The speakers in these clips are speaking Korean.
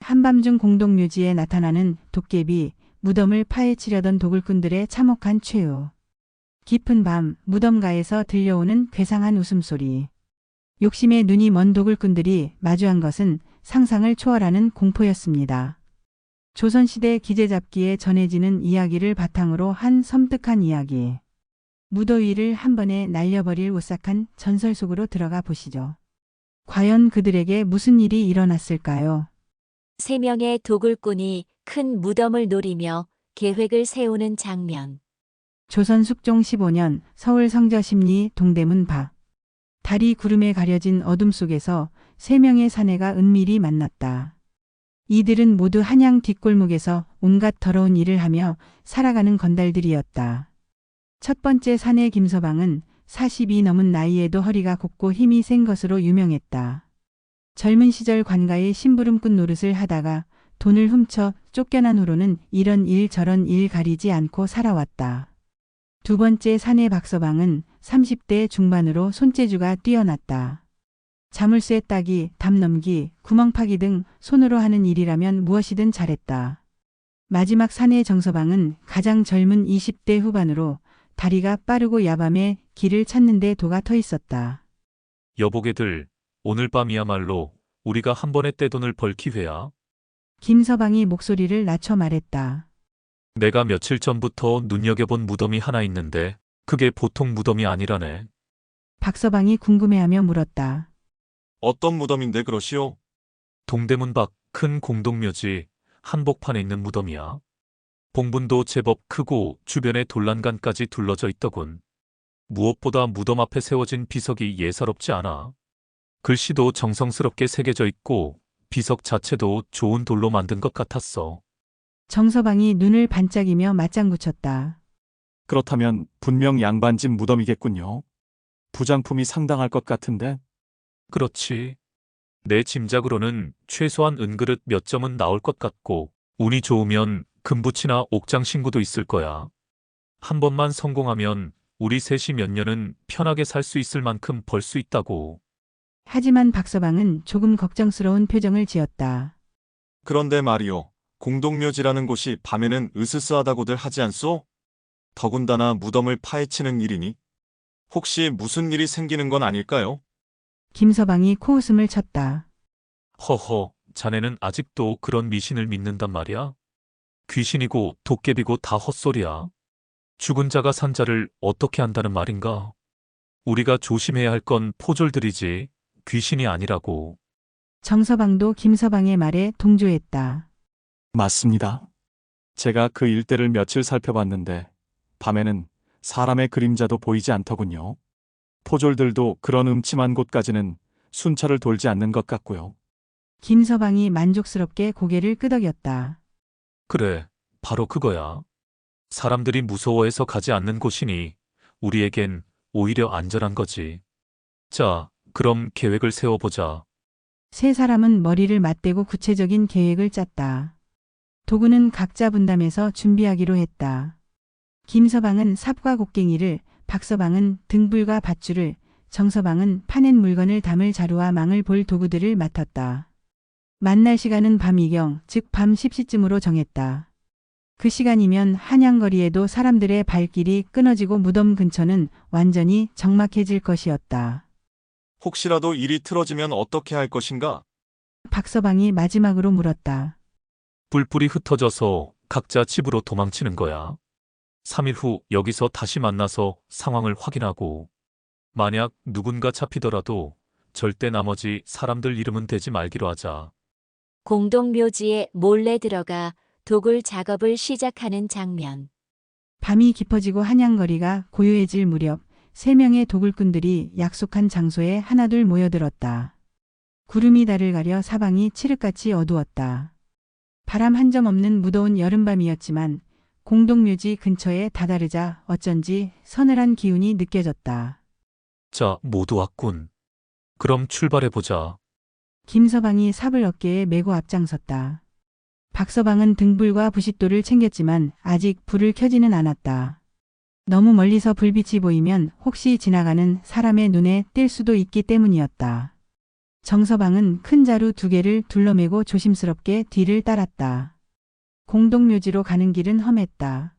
한밤중 공동묘지에 나타나는 도깨비, 무덤을 파헤치려던 도굴꾼들의 참혹한 최후. 깊은 밤 무덤가에서 들려오는 괴상한 웃음소리. 욕심에 눈이 먼 도굴꾼들이 마주한 것은 상상을 초월하는 공포였습니다. 조선시대 기재잡기에 전해지는 이야기를 바탕으로 한 섬뜩한 이야기. 무더위를 한 번에 날려버릴 오싹한 전설 속으로 들어가 보시죠. 과연 그들에게 무슨 일이 일어났을까요? 3명의 도굴꾼이 큰 무덤을 노리며 계획을 세우는 장면. 조선 숙종 15년 서울 성저심리 동대문 밖. 달이 구름에 가려진 어둠 속에서 3명의 사내가 은밀히 만났다. 이들은 모두 한양 뒷골목에서 온갖 더러운 일을 하며 살아가는 건달들이었다. 첫 번째 사내 김서방은 40이 넘은 나이에도 허리가 곱고 힘이 센 것으로 유명했다. 젊은 시절 관가에 심부름꾼 노릇을 하다가 돈을 훔쳐 쫓겨난 후로는 이런 일 저런 일 가리지 않고 살아왔다. 두 번째 사내 박서방은 30대 중반으로 손재주가 뛰어났다. 자물쇠 따기, 담 넘기, 구멍 파기 등 손으로 하는 일이라면 무엇이든 잘했다. 마지막 사내 정서방은 가장 젊은 20대 후반으로 다리가 빠르고 야밤에 길을 찾는 데 도가 터 있었다. 여보게들, 오늘 밤이야말로 우리가 한 번에 떼돈을 벌 기회야. 김서방이 목소리를 낮춰 말했다. 내가 며칠 전부터 눈여겨본 무덤이 하나 있는데 그게 보통 무덤이 아니라네. 박서방이 궁금해하며 물었다. 어떤 무덤인데 그러시오? 동대문 밖 큰 공동묘지 한복판에 있는 무덤이야. 봉분도 제법 크고 주변에 돌란간까지 둘러져 있더군. 무엇보다 무덤 앞에 세워진 비석이 예사롭지 않아. 글씨도 정성스럽게 새겨져 있고 비석 자체도 좋은 돌로 만든 것 같았어. 정서방이 눈을 반짝이며 맞장구 쳤다. 그렇다면 분명 양반집 무덤이겠군요. 부장품이 상당할 것 같은데. 그렇지. 내 짐작으로는 최소한 은그릇 몇 점은 나올 것 같고 운이 좋으면 금붙이나 옥장 신구도 있을 거야. 한 번만 성공하면 우리 셋이 몇 년은 편하게 살 수 있을 만큼 벌 수 있다고. 하지만 박서방은 조금 걱정스러운 표정을 지었다. 그런데 말이오, 공동묘지라는 곳이 밤에는 으스스하다고들 하지 않소? 더군다나 무덤을 파헤치는 일이니? 혹시 무슨 일이 생기는 건 아닐까요? 김서방이 코웃음을 쳤다. 허허, 자네는 아직도 그런 미신을 믿는단 말이야? 귀신이고 도깨비고 다 헛소리야. 죽은 자가 산 자를 어떻게 한다는 말인가? 우리가 조심해야 할 건 포졸들이지 귀신이 아니라고. 정서방도 김서방의 말에 동조했다. 맞습니다. 제가 그 일대를 며칠 살펴봤는데 밤에는 사람의 그림자도 보이지 않더군요. 포졸들도 그런 음침한 곳까지는 순찰을 돌지 않는 것 같고요. 김서방이 만족스럽게 고개를 끄덕였다. 그래, 바로 그거야. 사람들이 무서워해서 가지 않는 곳이니 우리에겐 오히려 안전한 거지. 자, 그럼 계획을 세워보자. 세 사람은 머리를 맞대고 구체적인 계획을 짰다. 도구는 각자 분담해서 준비하기로 했다. 김서방은 삽과 곡괭이를, 박서방은 등불과 밧줄을, 정서방은 파낸 물건을 담을 자루와 망을 볼 도구들을 맡았다. 만날 시간은 밤 이경, 즉 밤 10시쯤으로 정했다. 그 시간이면 한양거리에도 사람들의 발길이 끊어지고 무덤 근처는 완전히 적막해질 것이었다. 혹시라도 일이 틀어지면 어떻게 할 것인가? 박서방이 마지막으로 물었다. 뿔뿔이 흩어져서 각자 집으로 도망치는 거야. 3일 후 여기서 다시 만나서 상황을 확인하고 만약 누군가 잡히더라도 절대 나머지 사람들 이름은 대지 말기로 하자. 공동묘지에 몰래 들어가 도굴 작업을 시작하는 장면. 밤이 깊어지고 한양거리가 고요해질 무렵 3명의 도굴꾼들이 약속한 장소에 하나둘 모여들었다. 구름이 달을 가려 사방이 칠흑같이 어두웠다. 바람 한 점 없는 무더운 여름밤이었지만 공동묘지 근처에 다다르자 어쩐지 서늘한 기운이 느껴졌다. 자, 모두 왔군. 그럼 출발해보자. 김서방이 삽을 어깨에 메고 앞장섰다. 박서방은 등불과 부싯돌을 챙겼지만 아직 불을 켜지는 않았다. 너무 멀리서 불빛이 보이면 혹시 지나가는 사람의 눈에 띌 수도 있기 때문이었다. 정서방은 큰 자루 2개를 둘러매고 조심스럽게 뒤를 따랐다. 공동묘지로 가는 길은 험했다.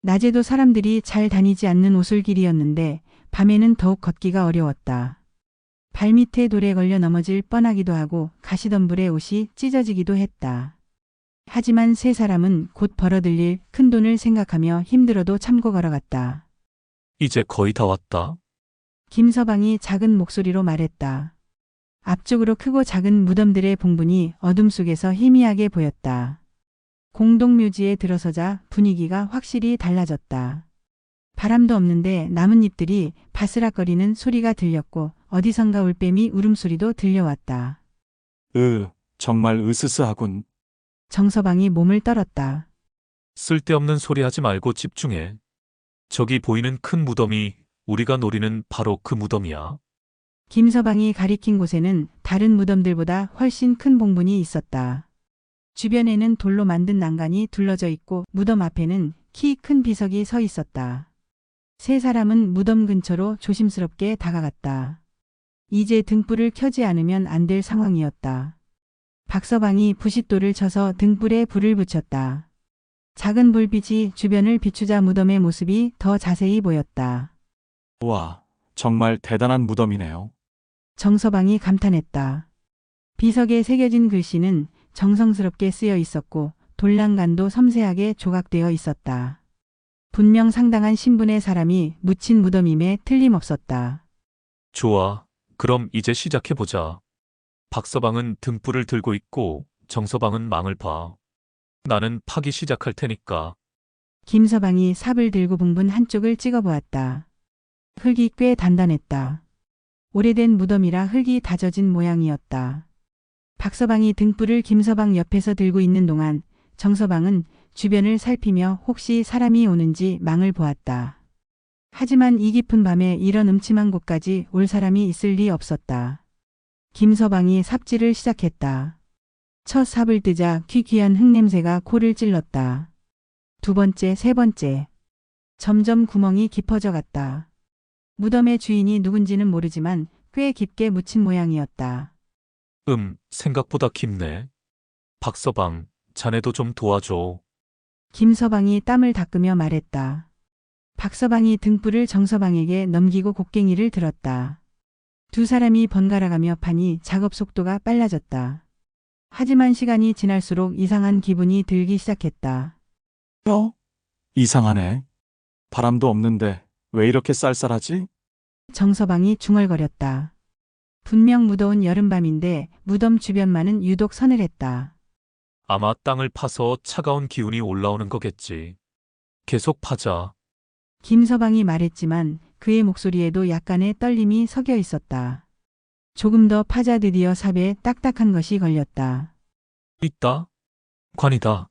낮에도 사람들이 잘 다니지 않는 오솔길이었는데 밤에는 더욱 걷기가 어려웠다. 발밑에 돌에 걸려 넘어질 뻔하기도 하고 가시덤불에 옷이 찢어지기도 했다. 하지만 세 사람은 곧 벌어들일 큰 돈을 생각하며 힘들어도 참고 걸어갔다. 이제 거의 다 왔다. 김서방이 작은 목소리로 말했다. 앞쪽으로 크고 작은 무덤들의 봉분이 어둠 속에서 희미하게 보였다. 공동묘지에 들어서자 분위기가 확실히 달라졌다. 바람도 없는데 나뭇잎들이 바스락거리는 소리가 들렸고 어디선가 올빼미 울음소리도 들려왔다. 정말 으스스하군. 정서방이 몸을 떨었다. 쓸데없는 소리 하지 말고 집중해. 저기 보이는 큰 무덤이 우리가 노리는 바로 그 무덤이야. 김서방이 가리킨 곳에는 다른 무덤들보다 훨씬 큰 봉분이 있었다. 주변에는 돌로 만든 난간이 둘러져 있고 무덤 앞에는 키 큰 비석이 서 있었다. 세 사람은 무덤 근처로 조심스럽게 다가갔다. 이제 등불을 켜지 않으면 안 될 상황이었다. 박서방이 부싯돌을 쳐서 등불에 불을 붙였다. 작은 불빛이 주변을 비추자 무덤의 모습이 더 자세히 보였다. 와, 정말 대단한 무덤이네요. 정서방이 감탄했다. 비석에 새겨진 글씨는 정성스럽게 쓰여 있었고 돌란간도 섬세하게 조각되어 있었다. 분명 상당한 신분의 사람이 묻힌 무덤임에 틀림없었다. 좋아. 그럼 이제 시작해보자. 박서방은 등불을 들고 있고 정서방은 망을 봐. 나는 파기 시작할 테니까. 김서방이 삽을 들고 봉분 한쪽을 찍어보았다. 흙이 꽤 단단했다. 오래된 무덤이라 흙이 다져진 모양이었다. 박서방이 등불을 김서방 옆에서 들고 있는 동안 정서방은 주변을 살피며 혹시 사람이 오는지 망을 보았다. 하지만 이 깊은 밤에 이런 음침한 곳까지 올 사람이 있을 리 없었다. 김서방이 삽질을 시작했다. 첫 삽을 뜨자 귀귀한 흙냄새가 코를 찔렀다. 2번째, 3번째. 점점 구멍이 깊어져 갔다. 무덤의 주인이 누군지는 모르지만 꽤 깊게 묻힌 모양이었다. 생각보다 깊네. 박서방, 자네도 좀 도와줘. 김서방이 땀을 닦으며 말했다. 박서방이 등불을 정서방에게 넘기고 곡괭이를 들었다. 2 사람이 번갈아가며 파니 작업 속도가 빨라졌다. 하지만 시간이 지날수록 이상한 기분이 들기 시작했다. 이상하네. 바람도 없는데 왜 이렇게 쌀쌀하지? 정서방이 중얼거렸다. 분명 무더운 여름밤인데 무덤 주변만은 유독 서늘했다. 아마 땅을 파서 차가운 기운이 올라오는 거겠지. 계속 파자. 김서방이 말했지만 그의 목소리에도 약간의 떨림이 섞여 있었다. 조금 더 파자 드디어 삽에 딱딱한 것이 걸렸다. 있다. 관이다.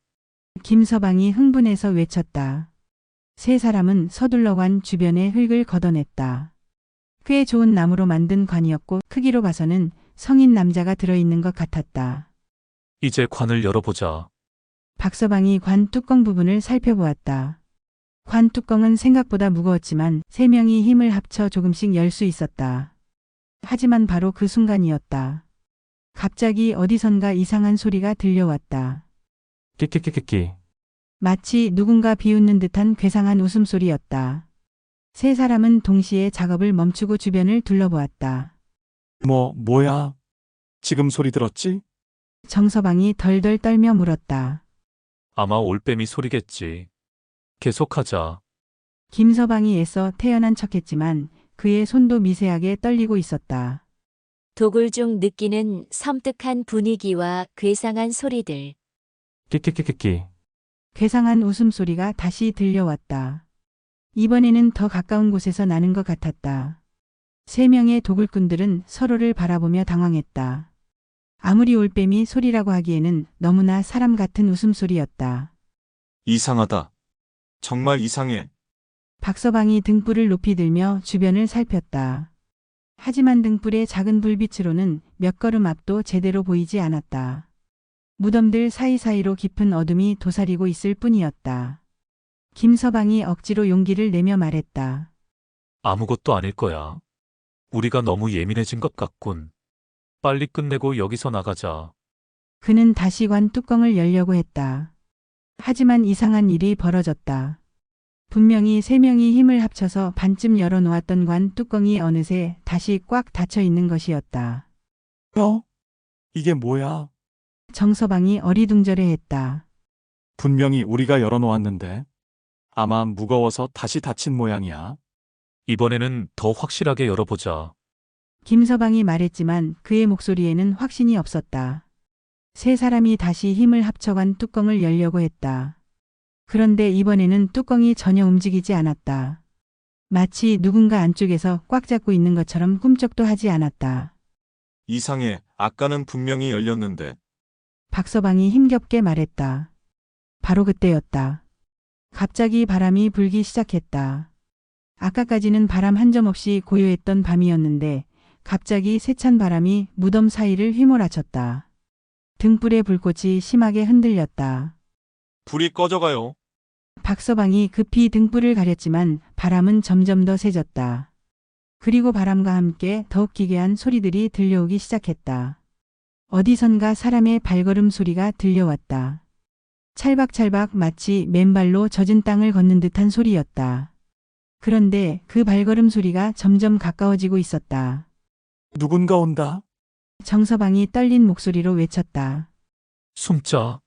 김서방이 흥분해서 외쳤다. 세 사람은 서둘러 관 주변의 흙을 걷어냈다. 꽤 좋은 나무로 만든 관이었고 크기로 봐서는 성인 남자가 들어있는 것 같았다. 이제 관을 열어보자. 박서방이 관 뚜껑 부분을 살펴보았다. 관 뚜껑은 생각보다 무거웠지만 3명이 힘을 합쳐 조금씩 열 수 있었다. 하지만 바로 그 순간이었다. 갑자기 어디선가 이상한 소리가 들려왔다. 끼끼끼끼끼. 마치 누군가 비웃는 듯한 괴상한 웃음소리였다. 세 사람은 동시에 작업을 멈추고 주변을 둘러보았다. 뭐야? 지금 소리 들었지? 정서방이 덜덜 떨며 물었다. 아마 올빼미 소리겠지. 계속하자. 김서방이 애써 태연한 척했지만 그의 손도 미세하게 떨리고 있었다. 도굴 중 느끼는 섬뜩한 분위기와 괴상한 소리들. 끼끼끼끼끼. 괴상한 웃음소리가 다시 들려왔다. 이번에는 더 가까운 곳에서 나는 것 같았다. 3명의 도굴꾼들은 서로를 바라보며 당황했다. 아무리 올빼미 소리라고 하기에는 너무나 사람 같은 웃음소리였다. 이상하다. 정말 이상해. 박서방이 등불을 높이 들며 주변을 살폈다. 하지만 등불의 작은 불빛으로는 몇 걸음 앞도 제대로 보이지 않았다. 무덤들 사이사이로 깊은 어둠이 도사리고 있을 뿐이었다. 김서방이 억지로 용기를 내며 말했다. 아무것도 아닐 거야. 우리가 너무 예민해진 것 같군. 빨리 끝내고 여기서 나가자. 그는 다시 관 뚜껑을 열려고 했다. 하지만 이상한 일이 벌어졌다. 분명히 세 명이 힘을 합쳐서 반쯤 열어놓았던 관 뚜껑이 어느새 다시 꽉 닫혀 있는 것이었다. 이게 뭐야? 정서방이 어리둥절해했다. 분명히 우리가 열어놓았는데. 아마 무거워서 다시 닫힌 모양이야. 이번에는 더 확실하게 열어보자. 김서방이 말했지만 그의 목소리에는 확신이 없었다. 세 사람이 다시 힘을 합쳐간 뚜껑을 열려고 했다. 그런데 이번에는 뚜껑이 전혀 움직이지 않았다. 마치 누군가 안쪽에서 꽉 잡고 있는 것처럼 꿈쩍도 하지 않았다. 이상해. 아까는 분명히 열렸는데. 박서방이 힘겹게 말했다. 바로 그때였다. 갑자기 바람이 불기 시작했다. 아까까지는 바람 한 점 없이 고요했던 밤이었는데 갑자기 세찬 바람이 무덤 사이를 휘몰아쳤다. 등불의 불꽃이 심하게 흔들렸다. 불이 꺼져가요. 박서방이 급히 등불을 가렸지만 바람은 점점 더 세졌다. 그리고 바람과 함께 더욱 기괴한 소리들이 들려오기 시작했다. 어디선가 사람의 발걸음 소리가 들려왔다. 찰박찰박 마치 맨발로 젖은 땅을 걷는 듯한 소리였다. 그런데 그 발걸음 소리가 점점 가까워지고 있었다. 누군가 온다. 정서방이 떨린 목소리로 외쳤다. 숨자.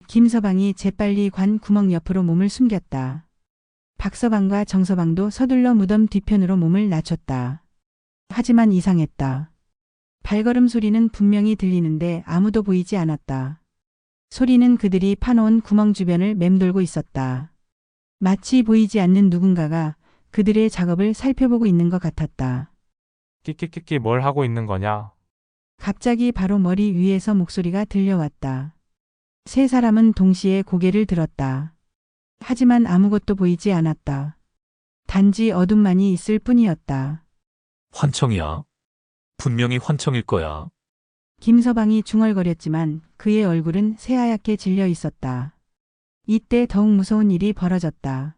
김서방이 재빨리 관 구멍 옆으로 몸을 숨겼다. 박서방과 정서방도 서둘러 무덤 뒤편으로 몸을 낮췄다. 하지만 이상했다. 발걸음 소리는 분명히 들리는데 아무도 보이지 않았다. 소리는 그들이 파놓은 구멍 주변을 맴돌고 있었다. 마치 보이지 않는 누군가가 그들의 작업을 살펴보고 있는 것 같았다. 끼끼끼끼 뭘 하고 있는 거냐? 갑자기 바로 머리 위에서 목소리가 들려왔다. 세 사람은 동시에 고개를 들었다. 하지만 아무것도 보이지 않았다. 단지 어둠만이 있을 뿐이었다. 환청이야. 분명히 환청일 거야. 김서방이 중얼거렸지만 그의 얼굴은 새하얗게 질려 있었다. 이때 더욱 무서운 일이 벌어졌다.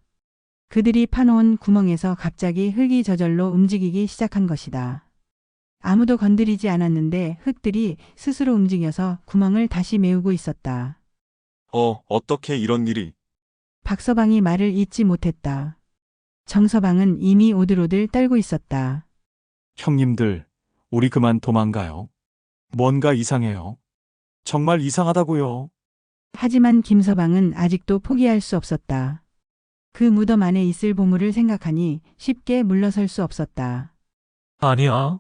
그들이 파놓은 구멍에서 갑자기 흙이 저절로 움직이기 시작한 것이다. 아무도 건드리지 않았는데 흙들이 스스로 움직여서 구멍을 다시 메우고 있었다. 어떻게 이런 일이? 박서방이 말을 잇지 못했다. 정서방은 이미 오들오들 떨고 있었다. 형님들, 우리 그만 도망가요. 뭔가 이상해요. 정말 이상하다고요. 하지만 김서방은 아직도 포기할 수 없었다. 그 무덤 안에 있을 보물을 생각하니 쉽게 물러설 수 없었다. 아니야.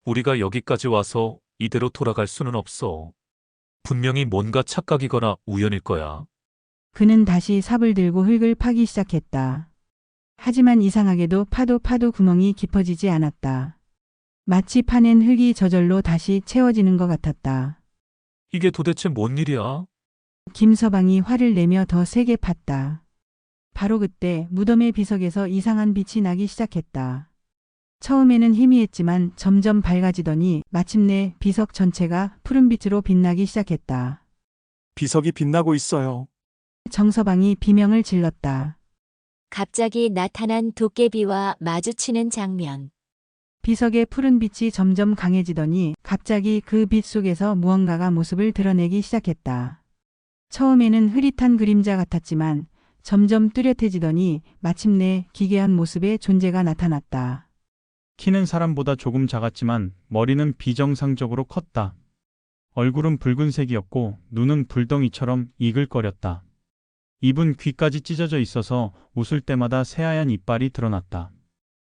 우리가 여기까지 와서 이대로 돌아갈 수는 없어. 분명히 뭔가 착각이거나 우연일 거야. 그는 다시 삽을 들고 흙을 파기 시작했다. 하지만 이상하게도 파도 구멍이 깊어지지 않았다. 마치 파낸 흙이 저절로 다시 채워지는 것 같았다. 이게 도대체 뭔 일이야? 김서방이 화를 내며 더 세게 팠다. 바로 그때 무덤의 비석에서 이상한 빛이 나기 시작했다. 처음에는 희미했지만 점점 밝아지더니 마침내 비석 전체가 푸른빛으로 빛나기 시작했다. 비석이 빛나고 있어요. 정서방이 비명을 질렀다. 갑자기 나타난 도깨비와 마주치는 장면. 비석의 푸른 빛이 점점 강해지더니 갑자기 그 빛 속에서 무언가가 모습을 드러내기 시작했다. 처음에는 흐릿한 그림자 같았지만 점점 뚜렷해지더니 마침내 기괴한 모습의 존재가 나타났다. 키는 사람보다 조금 작았지만 머리는 비정상적으로 컸다. 얼굴은 붉은색이었고 눈은 불덩이처럼 이글거렸다. 입은 귀까지 찢어져 있어서 웃을 때마다 새하얀 이빨이 드러났다.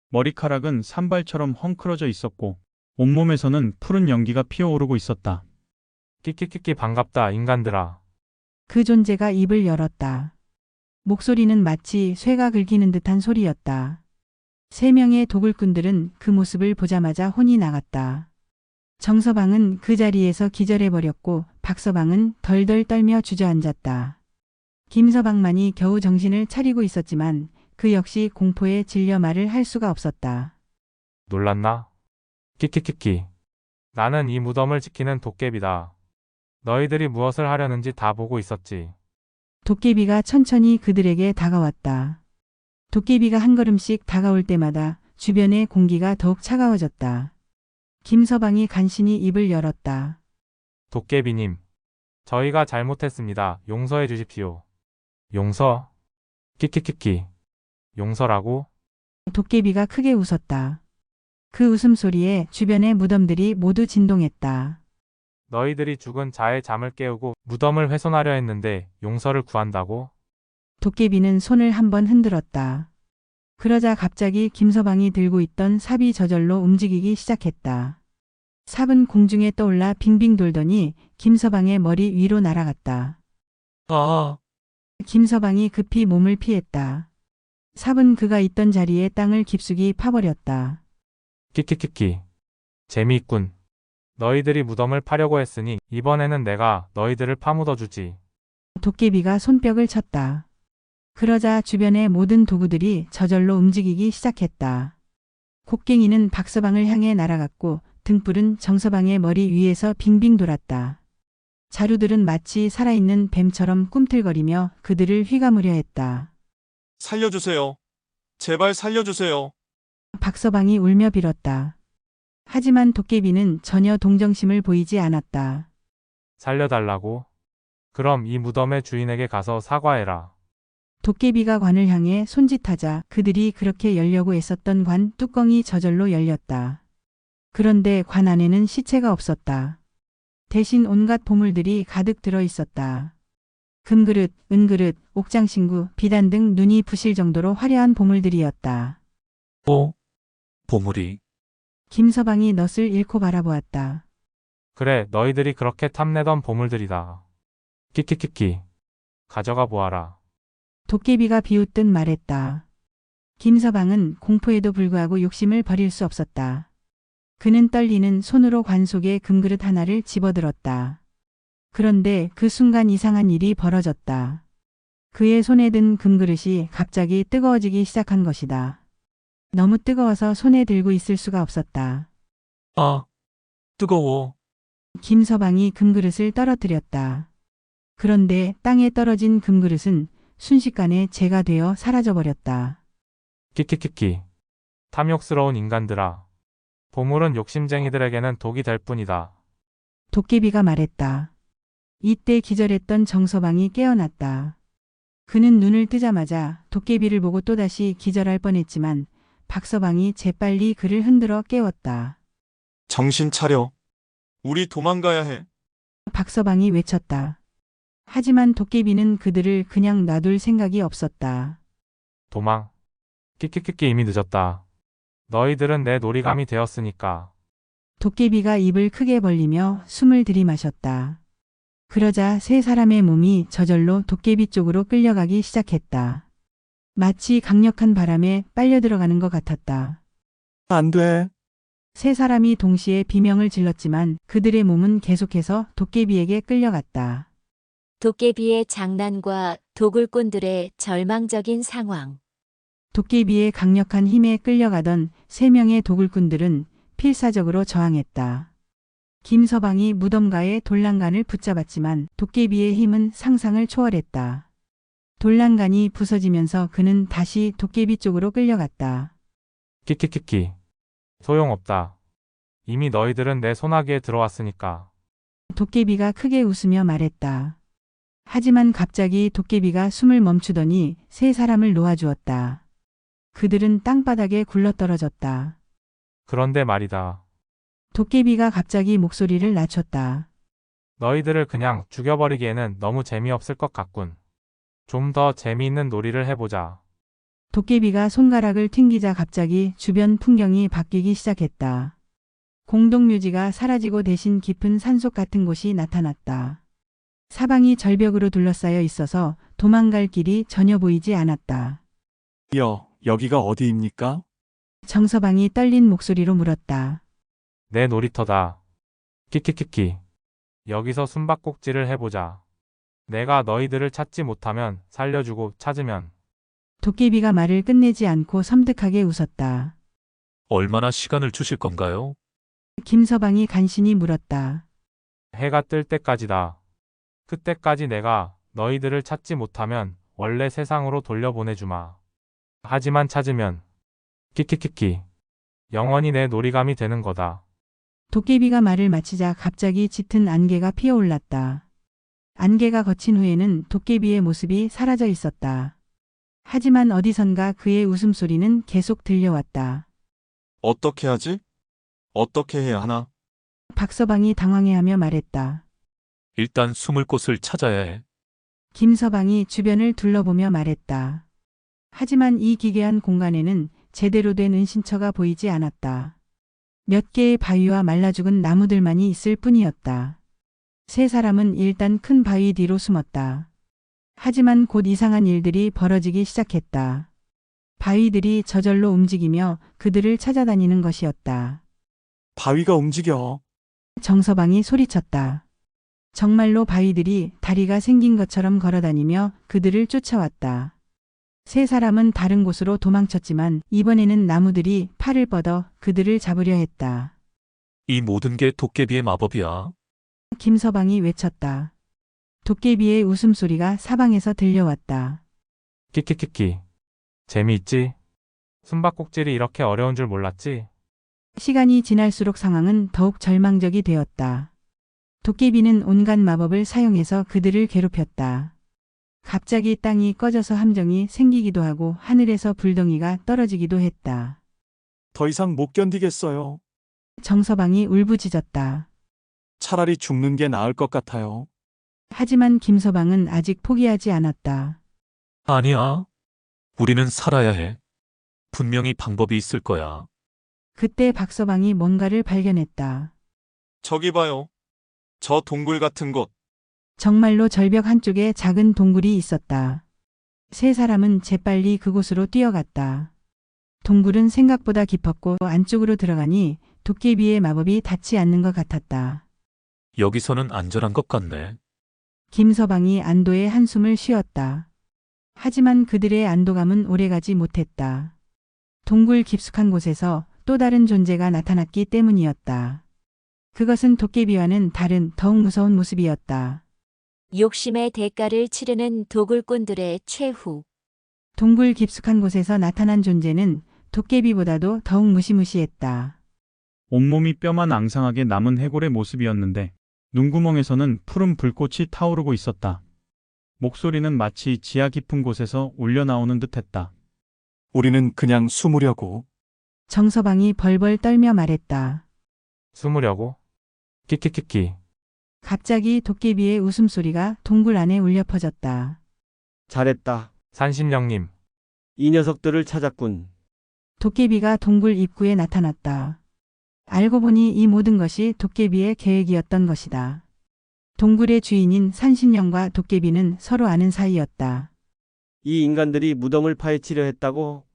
머리카락은 산발처럼 헝클어져 있었고 온몸에서는 푸른 연기가 피어오르고 있었다. 끼끼끼끼 반갑다 인간들아. 그 존재가 입을 열었다. 목소리는 마치 쇠가 긁히는 듯한 소리였다. 세 명의 도굴꾼들은 그 모습을 보자마자 혼이 나갔다. 정서방은 그 자리에서 기절해버렸고 박서방은 덜덜 떨며 주저앉았다. 김서방만이 겨우 정신을 차리고 있었지만 그 역시 공포에 질려 말을 할 수가 없었다. 놀랐나? 끼끼끼끼. 나는 이 무덤을 지키는 도깨비다. 너희들이 무엇을 하려는지 다 보고 있었지. 도깨비가 천천히 그들에게 다가왔다. 도깨비가 한 걸음씩 다가올 때마다 주변의 공기가 더욱 차가워졌다. 김서방이 간신히 입을 열었다. 도깨비님, 저희가 잘못했습니다. 용서해 주십시오. 용서? 키키키키. 용서라고? 도깨비가 크게 웃었다. 그 웃음소리에 주변의 무덤들이 모두 진동했다. 너희들이 죽은 자의 잠을 깨우고 무덤을 훼손하려 했는데 용서를 구한다고? 도깨비는 손을 한번 흔들었다. 그러자 갑자기 김서방이 들고 있던 삽이 저절로 움직이기 시작했다. 삽은 공중에 떠올라 빙빙 돌더니 김서방의 머리 위로 날아갔다. 아, 김서방이 급히 몸을 피했다. 삽은 그가 있던 자리에 땅을 깊숙이 파버렸다. 키키키키. 재미있군. 너희들이 무덤을 파려고 했으니 이번에는 내가 너희들을 파묻어 주지. 도깨비가 손뼉을 쳤다. 그러자 주변의 모든 도구들이 저절로 움직이기 시작했다. 곡괭이는 박서방을 향해 날아갔고 등불은 정서방의 머리 위에서 빙빙 돌았다. 자루들은 마치 살아있는 뱀처럼 꿈틀거리며 그들을 휘감으려 했다. 살려주세요. 제발 살려주세요. 박서방이 울며 빌었다. 하지만 도깨비는 전혀 동정심을 보이지 않았다. 살려달라고? 그럼 이 무덤의 주인에게 가서 사과해라. 도깨비가 관을 향해 손짓하자 그들이 그렇게 열려고 애썼던 관 뚜껑이 저절로 열렸다. 그런데 관 안에는 시체가 없었다. 대신 온갖 보물들이 가득 들어 있었다. 금그릇, 은그릇, 옥장신구, 비단 등 눈이 부실 정도로 화려한 보물들이었다. 보물이. 김서방이 넛을 잃고 바라보았다. 그래, 너희들이 그렇게 탐내던 보물들이다. 키키키키. 가져가 보아라. 도깨비가 비웃듯 말했다. 김서방은 공포에도 불구하고 욕심을 버릴 수 없었다. 그는 떨리는 손으로 관 속에 금그릇 하나를 집어들었다. 그런데 그 순간 이상한 일이 벌어졌다. 그의 손에 든 금그릇이 갑자기 뜨거워지기 시작한 것이다. 너무 뜨거워서 손에 들고 있을 수가 없었다. 아, 뜨거워. 김서방이 금그릇을 떨어뜨렸다. 그런데 땅에 떨어진 금그릇은 순식간에 재가 되어 사라져버렸다. 키키키키. 탐욕스러운 인간들아. 보물은 욕심쟁이들에게는 독이 될 뿐이다. 도깨비가 말했다. 이때 기절했던 정서방이 깨어났다. 그는 눈을 뜨자마자 도깨비를 보고 또다시 기절할 뻔했지만 박서방이 재빨리 그를 흔들어 깨웠다. 정신 차려. 우리 도망가야 해. 박서방이 외쳤다. 하지만 도깨비는 그들을 그냥 놔둘 생각이 없었다. 도망. 키키키키 이미 늦었다. 너희들은 내 놀이감이 되었으니까. 도깨비가 입을 크게 벌리며 숨을 들이마셨다. 그러자 세 사람의 몸이 저절로 도깨비 쪽으로 끌려가기 시작했다. 마치 강력한 바람에 빨려 들어가는 것 같았다. 안 돼. 세 사람이 동시에 비명을 질렀지만 그들의 몸은 계속해서 도깨비에게 끌려갔다. 도깨비의 장난과 도굴꾼들의 절망적인 상황. 도깨비의 강력한 힘에 끌려가던 세 명의 도굴꾼들은 필사적으로 저항했다. 김서방이 무덤가의 돌란간을 붙잡았지만 도깨비의 힘은 상상을 초월했다. 돌란간이 부서지면서 그는 다시 도깨비 쪽으로 끌려갔다. 키키키키. 소용없다. 이미 너희들은 내 소나기에 들어왔으니까. 도깨비가 크게 웃으며 말했다. 하지만 갑자기 도깨비가 숨을 멈추더니 세 사람을 놓아주었다. 그들은 땅바닥에 굴러떨어졌다. 그런데 말이다. 도깨비가 갑자기 목소리를 낮췄다. 너희들을 그냥 죽여버리기에는 너무 재미없을 것 같군. 좀 더 재미있는 놀이를 해보자. 도깨비가 손가락을 튕기자 갑자기 주변 풍경이 바뀌기 시작했다. 공동묘지가 사라지고 대신 깊은 산속 같은 곳이 나타났다. 사방이 절벽으로 둘러싸여 있어서 도망갈 길이 전혀 보이지 않았다. 여기가 어디입니까? 정서방이 떨린 목소리로 물었다. 내 놀이터다. 키키키키. 여기서 숨바꼭질을 해보자. 내가 너희들을 찾지 못하면 살려주고 찾으면. 도깨비가 말을 끝내지 않고 섬뜩하게 웃었다. 얼마나 시간을 주실 건가요? 김서방이 간신히 물었다. 해가 뜰 때까지다. 그때까지 내가 너희들을 찾지 못하면 원래 세상으로 돌려보내주마. 하지만 찾으면 키키키키. 영원히 내 놀이감이 되는 거다. 도깨비가 말을 마치자 갑자기 짙은 안개가 피어올랐다. 안개가 걷힌 후에는 도깨비의 모습이 사라져 있었다. 하지만 어디선가 그의 웃음소리는 계속 들려왔다. 어떻게 하지? 어떻게 해야 하나? 박서방이 당황해하며 말했다. 일단 숨을 곳을 찾아야 해. 김서방이 주변을 둘러보며 말했다. 하지만 이 기괴한 공간에는 제대로 된 은신처가 보이지 않았다. 몇 개의 바위와 말라 죽은 나무들만이 있을 뿐이었다. 세 사람은 일단 큰 바위 뒤로 숨었다. 하지만 곧 이상한 일들이 벌어지기 시작했다. 바위들이 저절로 움직이며 그들을 찾아다니는 것이었다. 바위가 움직여. 정서방이 소리쳤다. 정말로 바위들이 다리가 생긴 것처럼 걸어다니며 그들을 쫓아왔다. 세 사람은 다른 곳으로 도망쳤지만 이번에는 나무들이 팔을 뻗어 그들을 잡으려 했다. 이 모든 게 도깨비의 마법이야. 김서방이 외쳤다. 도깨비의 웃음소리가 사방에서 들려왔다. 키키키키. 재미있지? 숨바꼭질이 이렇게 어려운 줄 몰랐지? 시간이 지날수록 상황은 더욱 절망적이 되었다. 도깨비는 온갖 마법을 사용해서 그들을 괴롭혔다. 갑자기 땅이 꺼져서 함정이 생기기도 하고 하늘에서 불덩이가 떨어지기도 했다. 더 이상 못 견디겠어요. 정서방이 울부짖었다. 차라리 죽는 게 나을 것 같아요. 하지만 김서방은 아직 포기하지 않았다. 아니야. 우리는 살아야 해. 분명히 방법이 있을 거야. 그때 박서방이 뭔가를 발견했다. 저기 봐요. 저 동굴 같은 곳. 정말로 절벽 한쪽에 작은 동굴이 있었다. 세 사람은 재빨리 그곳으로 뛰어갔다. 동굴은 생각보다 깊었고 안쪽으로 들어가니 도깨비의 마법이 닿지 않는 것 같았다. 여기서는 안전한 것 같네. 김서방이 안도의 한숨을 쉬었다. 하지만 그들의 안도감은 오래가지 못했다. 동굴 깊숙한 곳에서 또 다른 존재가 나타났기 때문이었다. 그것은 도깨비와는 다른 더욱 무서운 모습이었다. 욕심의 대가를 치르는 도굴꾼들의 최후. 동굴 깊숙한 곳에서 나타난 존재는 도깨비보다도 더욱 무시무시했다. 온몸이 뼈만 앙상하게 남은 해골의 모습이었는데 눈구멍에서는 푸른 불꽃이 타오르고 있었다. 목소리는 마치 지하 깊은 곳에서 울려나오는 듯했다. 우리는 그냥 숨으려고. 정서방이 벌벌 떨며 말했다. 숨으려고? 키키키키. 갑자기 도깨비의 웃음소리가 동굴 안에 울려 퍼졌다. 잘했다. 산신령님. 이 녀석들을 찾았군. 도깨비가 동굴 입구에 나타났다. 알고 보니 이 모든 것이 도깨비의 계획이었던 것이다. 동굴의 주인인 산신령과 도깨비는 서로 아는 사이였다. 이 인간들이 무덤을 파헤치려 했다고?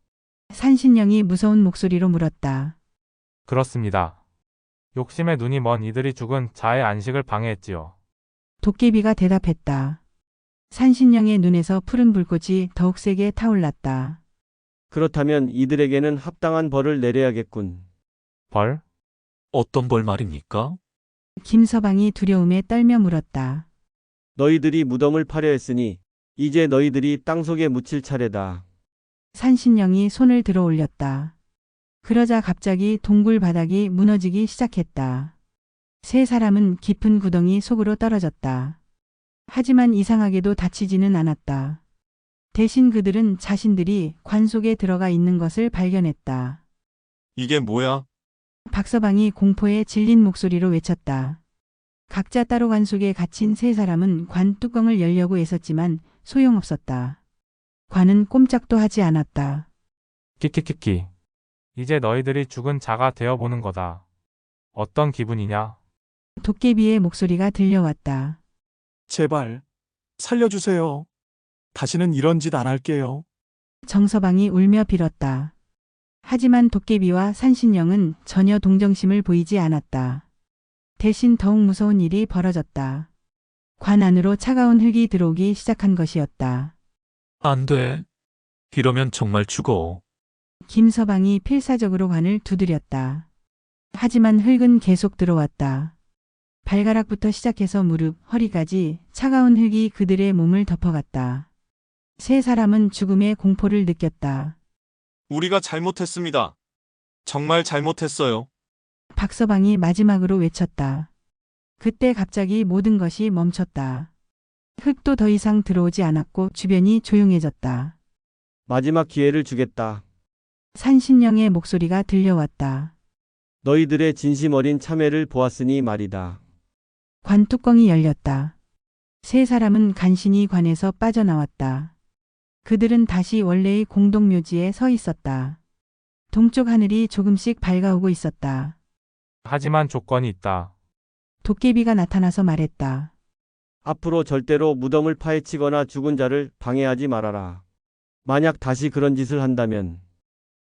산신령이 무서운 목소리로 물었다. 그렇습니다. 욕심에 눈이 먼 이들이 죽은 자의 안식을 방해했지요. 도깨비가 대답했다. 산신령의 눈에서 푸른 불꽃이 더욱 세게 타올랐다. 그렇다면 이들에게는 합당한 벌을 내려야겠군. 벌? 어떤 벌 말입니까? 김서방이 두려움에 떨며 물었다. 너희들이 무덤을 파려 했으니 이제 너희들이 땅속에 묻힐 차례다. 산신령이 손을 들어 올렸다. 그러자 갑자기 동굴 바닥이 무너지기 시작했다. 세 사람은 깊은 구덩이 속으로 떨어졌다. 하지만 이상하게도 다치지는 않았다. 대신 그들은 자신들이 관 속에 들어가 있는 것을 발견했다. 이게 뭐야? 박서방이 공포에 질린 목소리로 외쳤다. 각자 따로 관 속에 갇힌 세 사람은 관 뚜껑을 열려고 애썼지만 소용없었다. 관은 꼼짝도 하지 않았다. 키키키키. 이제 너희들이 죽은 자가 되어보는 거다. 어떤 기분이냐? 도깨비의 목소리가 들려왔다. 제발 살려주세요. 다시는 이런 짓 안 할게요. 정서방이 울며 빌었다. 하지만 도깨비와 산신령은 전혀 동정심을 보이지 않았다. 대신 더욱 무서운 일이 벌어졌다. 관 안으로 차가운 흙이 들어오기 시작한 것이었다. 안 돼. 이러면 정말 죽어. 김서방이 필사적으로 관을 두드렸다. 하지만 흙은 계속 들어왔다. 발가락부터 시작해서 무릎, 허리까지 차가운 흙이 그들의 몸을 덮어갔다. 세 사람은 죽음의 공포를 느꼈다. 우리가 잘못했습니다. 정말 잘못했어요. 박서방이 마지막으로 외쳤다. 그때 갑자기 모든 것이 멈췄다. 흙도 더 이상 들어오지 않았고 주변이 조용해졌다. 마지막 기회를 주겠다. 산신령의 목소리가 들려왔다. 너희들의 진심 어린 참회를 보았으니 말이다. 관뚜껑이 열렸다. 세 사람은 간신히 관에서 빠져나왔다. 그들은 다시 원래의 공동묘지에 서 있었다. 동쪽 하늘이 조금씩 밝아오고 있었다. 하지만 조건이 있다. 도깨비가 나타나서 말했다. 앞으로 절대로 무덤을 파헤치거나 죽은 자를 방해하지 말아라. 만약 다시 그런 짓을 한다면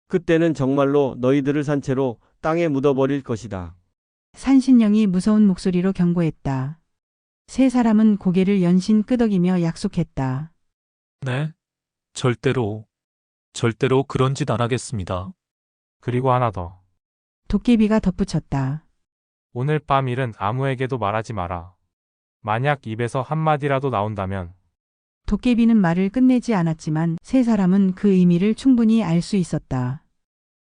그때는 정말로 너희들을 산채로 땅에 묻어버릴 것이다. 산신령이 무서운 목소리로 경고했다. 세 사람은 고개를 연신 끄덕이며 약속했다. 네? 절대로 그런 짓 안 하겠습니다. 그리고 하나 더. 도깨비가 덧붙였다. 오늘 밤 일은 아무에게도 말하지 마라. 만약 입에서 한마디라도 나온다면 도깨비는 말을 끝내지 않았지만 세 사람은 그 의미를 충분히 알 수 있었다.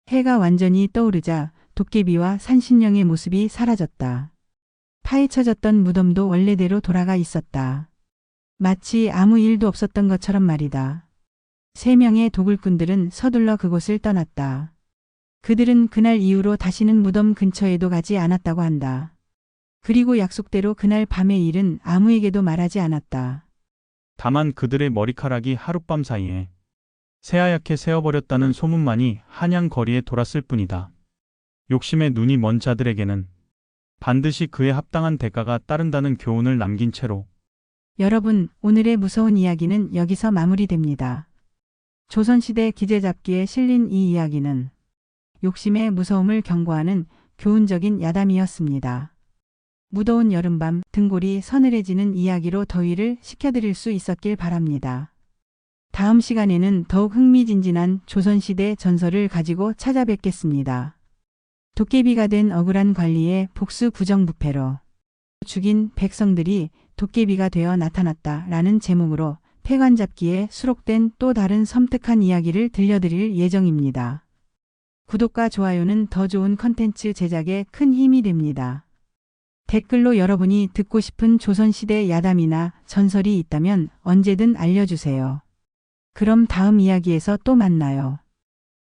해가 완전히 떠오르자 도깨비와 산신령의 모습이 사라졌다. 파헤쳐졌던 무덤도 원래대로 돌아가 있었다. 마치 아무 일도 없었던 것처럼 말이다. 세 명의 도굴꾼들은 서둘러 그곳을 떠났다. 그들은 그날 이후로 다시는 무덤 근처에도 가지 않았다고 한다. 그리고 약속대로 그날 밤의 일은 아무에게도 말하지 않았다. 다만 그들의 머리카락이 하룻밤 사이에 새하얗게 새어버렸다는 소문만이 한양 거리에 돌았을 뿐이다. 욕심에 눈이 먼 자들에게는 반드시 그에 합당한 대가가 따른다는 교훈을 남긴 채로 여러분, 오늘의 무서운 이야기는 여기서 마무리됩니다. 조선시대 기재잡기에 실린 이 이야기는 욕심의 무서움을 경고하는 교훈적인 야담이었습니다. 무더운 여름밤 등골이 서늘해지는 이야기로 더위를 식혀드릴 수 있었길 바랍니다. 다음 시간에는 더욱 흥미진진한 조선시대 전설을 가지고 찾아뵙겠습니다. 도깨비가 된 억울한 관리의 복수 부정부패로 죽인 백성들이 도깨비가 되어 나타났다라는 제목으로 폐관잡기에 수록된 또 다른 섬뜩한 이야기를 들려드릴 예정입니다. 구독과 좋아요는 더 좋은 컨텐츠 제작에 큰 힘이 됩니다. 댓글로 여러분이 듣고 싶은 조선시대 야담이나 전설이 있다면 언제든 알려주세요. 그럼 다음 이야기에서 또 만나요.